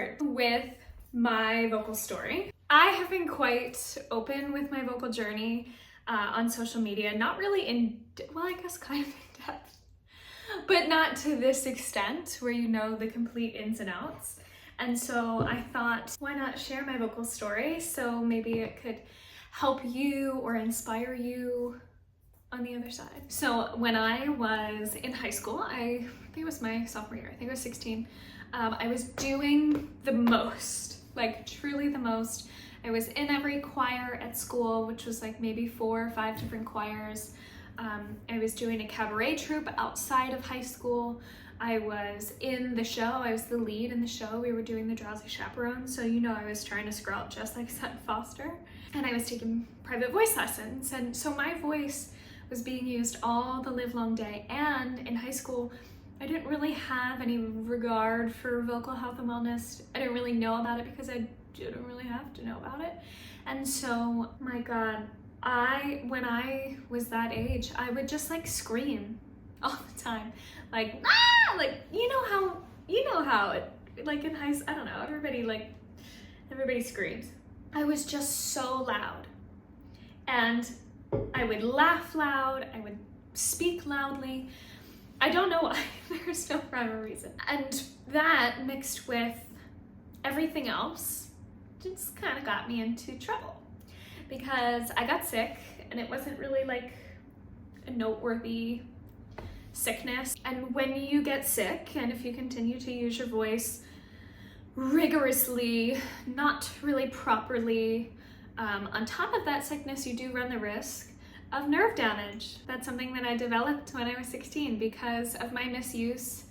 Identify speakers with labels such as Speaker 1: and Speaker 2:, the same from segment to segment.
Speaker 1: start with my vocal story. I have been quite open with my vocal journey on social media, not really well, I guess kind of in depth, but not to this extent where you know the complete ins and outs. And so I thought, why not share my vocal story? So maybe it could help you or inspire you on the other side. So when I was in high school, I think it was my sophomore year, I think I was 16, I was doing the most, like truly the most. I was in every choir at school, which was like maybe 4 or 5 different choirs. I was doing a cabaret troupe outside of high school. I was in the show, I was the lead in the show. We were doing the Drowsy Chaperone, so you know I was trying to scrub just like Sutton Foster. And I was taking private voice lessons, and so my voice was being used all the live long day. And in high school, I didn't really have any regard for vocal health and wellness. I didn't really know about it because I didn't really have to know about it. And so, my God, when I was that age, I would just like scream all the time. Like, ah! Like, you know how it, like in high school, I don't know, everybody screams. I was just so loud. And I would laugh loud, I would speak loudly. I don't know why, there's no rhyme or reason. And that mixed with everything else just kind of got me into trouble because I got sick and it wasn't really like a noteworthy sickness. And when you get sick and if you continue to use your voice rigorously, not really properly, on top of that sickness, you do run the risk of nerve damage. That's something that I developed when I was 16 because of my misuse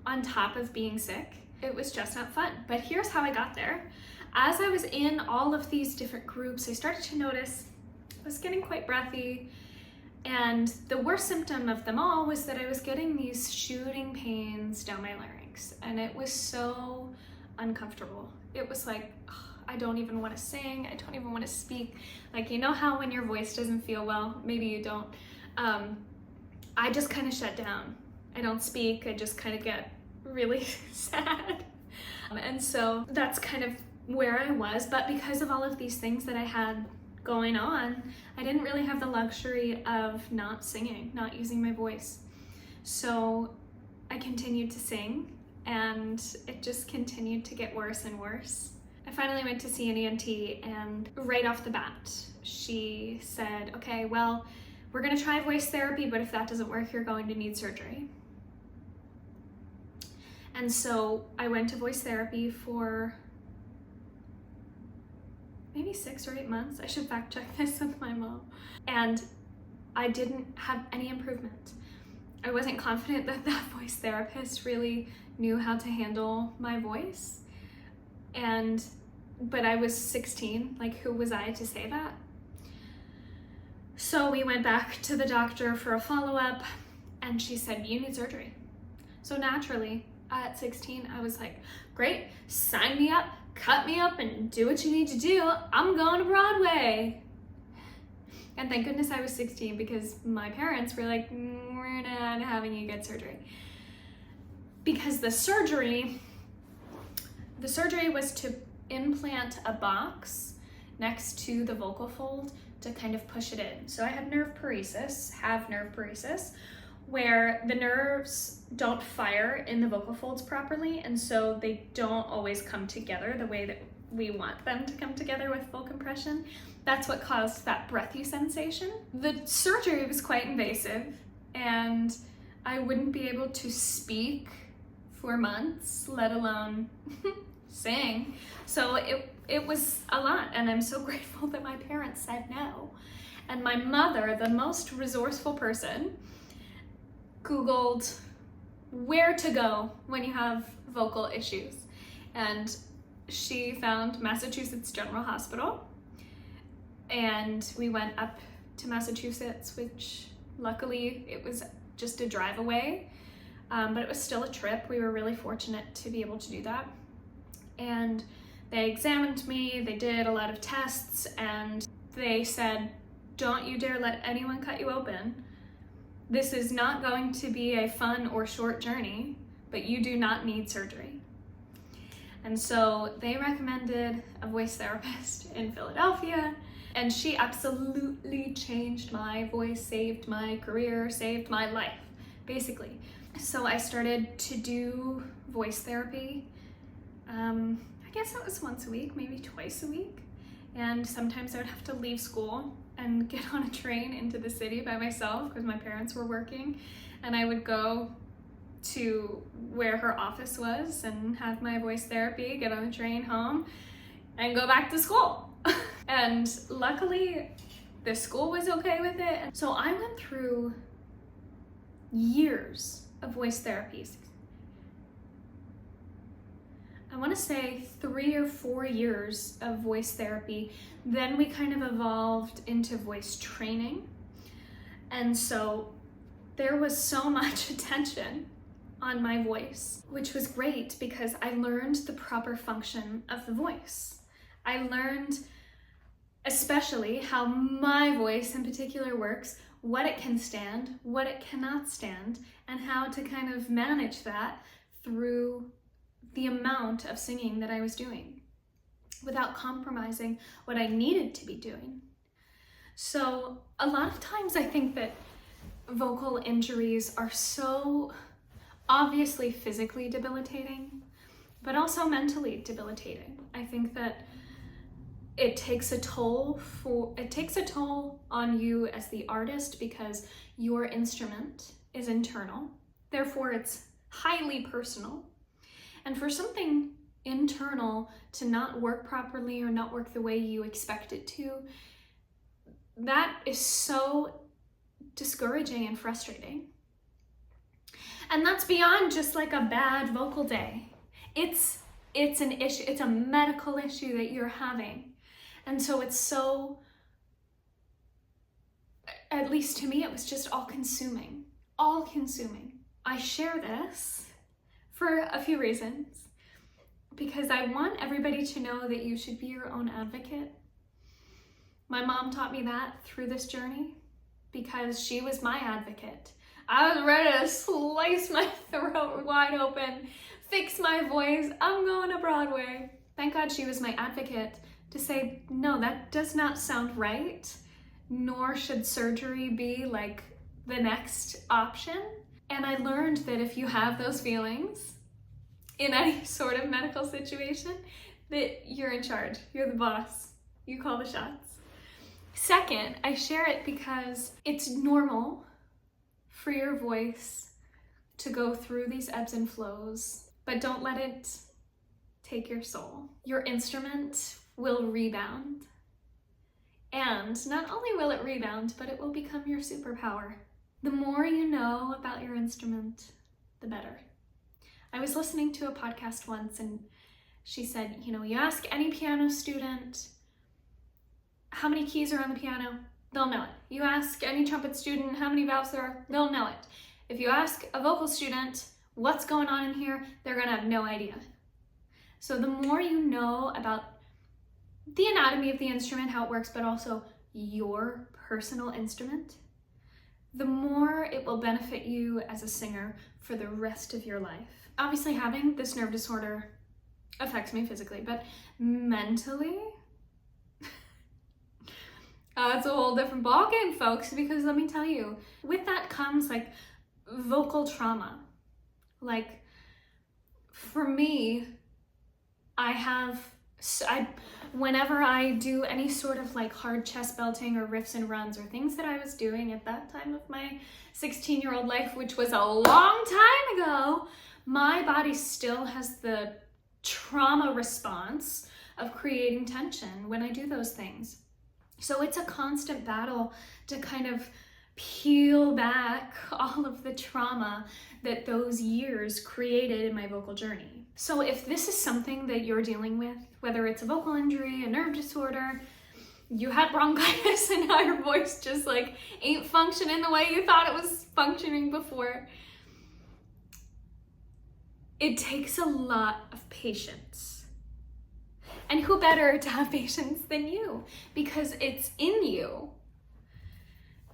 Speaker 1: on top of being sick. It was just not fun. But here's how I got there. As I was in all of these different groups, I started to notice I was getting quite breathy. And the worst symptom of them all was that I was getting these shooting pains down my larynx. And it was so uncomfortable. It was like, I don't even want to sing. I don't even want to speak. Like, you know how when your voice doesn't feel well, maybe you don't, I just kind of shut down. I don't speak. I just kind of get really sad. And so that's kind of where I was. But because of all of these things that I had going on, I didn't really have the luxury of not singing, not using my voice. So I continued to sing and it just continued to get worse and worse. I finally went to see an ENT and right off the bat, she said, okay, well, we're gonna try voice therapy, but if that doesn't work, you're going to need surgery. And so I went to voice therapy for maybe 6 or 8 months. I should fact check this with my mom. And I didn't have any improvement. I wasn't confident that that voice therapist really knew how to handle my voice. But I was 16, like who was I to say that? So we went back to the doctor for a follow-up and she said, you need surgery. So naturally, at 16, I was like, great, sign me up, cut me up and do what you need to do. I'm going to Broadway. And thank goodness I was 16 because my parents were like, we're not having you get surgery. Because the surgery was to implant a box next to the vocal fold to kind of push it in. So I have nerve paresis, where the nerves don't fire in the vocal folds properly, and so they don't always come together the way that we want them to come together with full compression. That's what caused that breathy sensation. The surgery was quite invasive, and I wouldn't be able to speak for months, let alone sing. So it was a lot, and I'm so grateful that my parents said no. And my mother, the most resourceful person, Googled where to go when you have vocal issues. And she found Massachusetts General Hospital. And we went up to Massachusetts, which luckily it was just a drive away, but it was still a trip. We were really fortunate to be able to do that. And they examined me, they did a lot of tests, and they said, don't you dare let anyone cut you open. This is not going to be a fun or short journey, but you do not need surgery. And so they recommended a voice therapist in Philadelphia, and she absolutely changed my voice, saved my career, saved my life, basically. So I started to do voice therapy. I guess it was once a week, maybe twice a week. And sometimes I would have to leave school and get on a train into the city by myself because my parents were working. And I would go to where her office was and have my voice therapy, get on the train home, and go back to school. And luckily, the school was okay with it. So I went through years of voice therapies. I want to say 3 or 4 years of voice therapy. Then we kind of evolved into voice training. And so there was so much attention on my voice, which was great because I learned the proper function of the voice. I learned especially how my voice in particular works, what it can stand, what it cannot stand, and how to kind of manage that through the amount of singing that I was doing without compromising what I needed to be doing. So a lot of times I think that vocal injuries are so obviously physically debilitating, but also mentally debilitating. I think that it takes a toll on you as the artist because your instrument is internal, therefore it's highly personal. And for something internal to not work properly or not work the way you expect it to, that is so discouraging and frustrating. And that's beyond just like a bad vocal day. It's an issue, it's a medical issue that you're having. And so it's so, at least to me, it was just all consuming. I share this for a few reasons, because I want everybody to know that you should be your own advocate. My mom taught me that through this journey because she was my advocate. I was ready to slice my throat wide open, fix my voice, I'm going to Broadway. Thank God she was my advocate to say, no, that does not sound right, nor should surgery be like the next option. And I learned that if you have those feelings in any sort of medical situation, that you're in charge, you're the boss, you call the shots. Second, I share it because it's normal for your voice to go through these ebbs and flows, but don't let it take your soul. Your instrument will rebound. And not only will it rebound, but it will become your superpower. The more you know about your instrument, the better. I was listening to a podcast once and she said, you ask any piano student how many keys are on the piano, they'll know it. You ask any trumpet student how many valves there are, they'll know it. If you ask a vocal student what's going on in here, they're gonna have no idea. So the more you know about the anatomy of the instrument, how it works, but also your personal instrument, the more it will benefit you as a singer for the rest of your life. Obviously, having this nerve disorder affects me physically, but mentally, it's a whole different ballgame, folks, because let me tell you, with that comes like vocal trauma. Like for me, whenever I do any sort of like hard chest belting or riffs and runs or things that I was doing at that time of my 16-year-old life, which was a long time ago, my body still has the trauma response of creating tension when I do those things. So it's a constant battle to kind of peel back all of the trauma that those years created in my vocal journey. So if this is something that you're dealing with, whether it's a vocal injury, a nerve disorder, you had bronchitis and now your voice just like ain't functioning the way you thought it was functioning before, it takes a lot of patience. And who better to have patience than you? Because it's in you.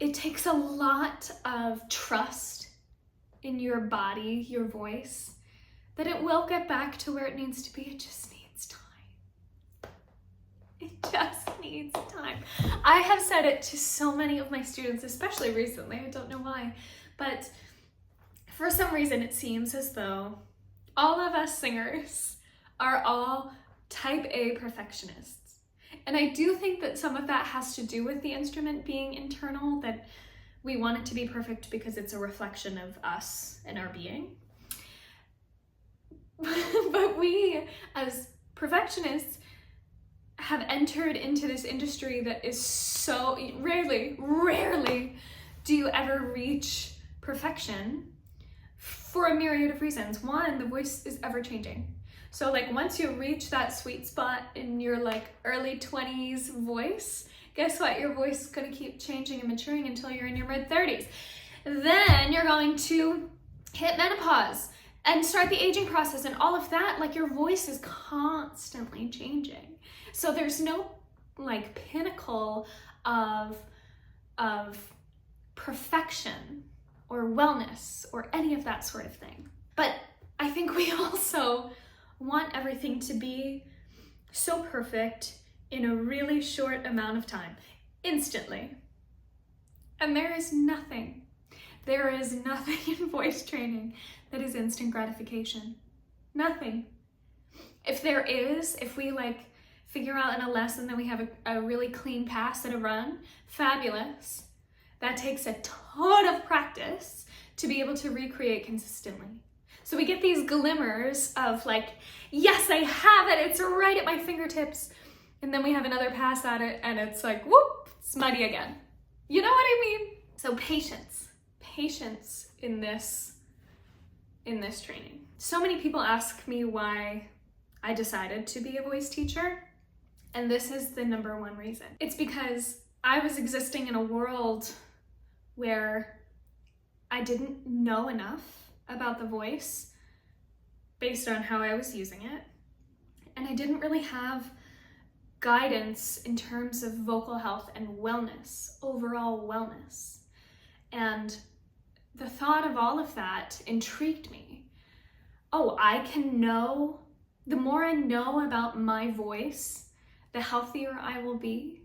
Speaker 1: It takes a lot of trust in your body, your voice, that it will get back to where it needs to be. It just needs time. It just needs time. I have said it to so many of my students, especially recently. I don't know why, but for some reason it seems as though all of us singers are all type A perfectionists. And I do think that some of that has to do with the instrument being internal, that we want it to be perfect because it's a reflection of us and our being. But we, as perfectionists, have entered into this industry that is so rarely do you ever reach perfection for a myriad of reasons. One, the voice is ever changing. So like once you reach that sweet spot in your like early 20s voice, guess what? Your voice is gonna keep changing and maturing until you're in your mid 30s. Then you're going to hit menopause and start the aging process and all of that. Like your voice is constantly changing. So there's no like pinnacle of perfection or wellness or any of that sort of thing. But I think we also want everything to be so perfect in a really short amount of time, instantly. And there is nothing in voice training that is instant gratification. Nothing. If we like figure out in a lesson that we have a really clean pass at a run, fabulous. That takes a ton of practice to be able to recreate consistently. So we get these glimmers of like, yes, I have it, it's right at my fingertips. And then we have another pass at it and it's like, whoop, it's muddy again. You know what I mean? So patience in this training. So many people ask me why I decided to be a voice teacher. And this is the number one reason. It's because I was existing in a world where I didn't know enough about the voice based on how I was using it. And I didn't really have guidance in terms of vocal health and wellness, overall wellness. And the thought of all of that intrigued me. Oh, the more I know about my voice, the healthier I will be.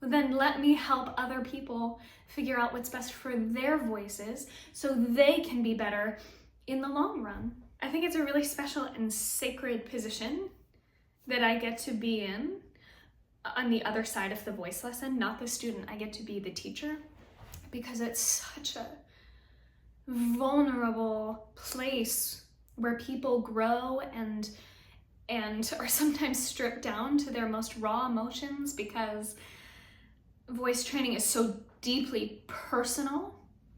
Speaker 1: Then let me help other people figure out what's best for their voices so they can be better in the long run. I think it's a really special and sacred position that I get to be in on the other side of the voice lesson, not the student. I get to be the teacher because it's such a vulnerable place where people grow and are sometimes stripped down to their most raw emotions because voice training is so deeply personal,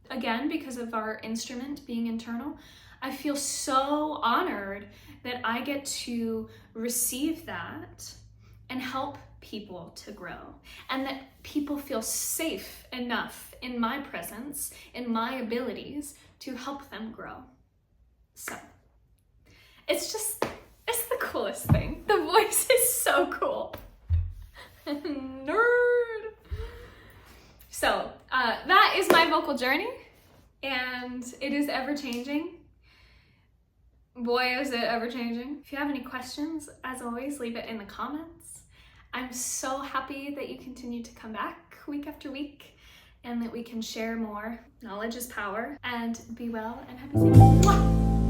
Speaker 1: again, because of our instrument being internal. I feel so honored that I get to receive that and help people to grow, and that people feel safe enough in my presence, in my abilities to help them grow. So it's the coolest thing. The voice is so cool. Nerd. So that is my vocal journey, and it is ever changing. Boy, is it ever changing. If you have any questions, as always, leave it in the comments. I'm so happy that you continue to come back week after week and that we can share more. Knowledge is power, and be well and happy singing. Mwah!